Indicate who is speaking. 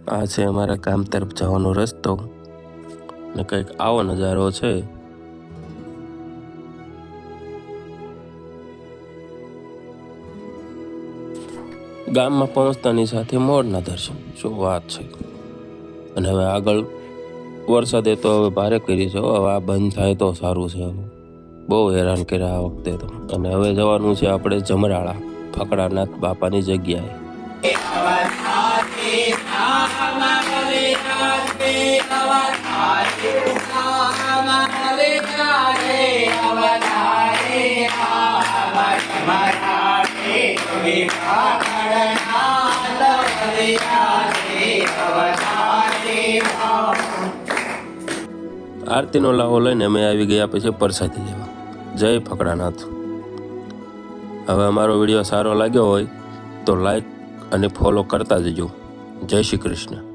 Speaker 1: આ છે અમારા ગામ તરફ જવાનો રસ્તો ને કંઈક આવો નજારો છે। ગામમાં પહોંચતાની સાથે મોરના દર્શન, શું વાત છે। અને હવે આગળ વરસાદે તો હવે ભારે કરી છે, હવે આ બંધ થાય તો સારું છે। હવે બહુ હેરાન કર્યા આ વખતે તો। અને હવે જવાનું છે આપણે જમરાળા ફકડાનાથ બાપાની જગ્યાએ। આરતીનો લાવો લઈને અમે આવી ગયા પછી પ્રસાદી લેવા। જય ફકડાનાથ। હવે અમારો વિડીયો સારો લાગ્યો હોય તો લાઈક અને ફોલો કરતા જજો। જય શ્રી કૃષ્ણ।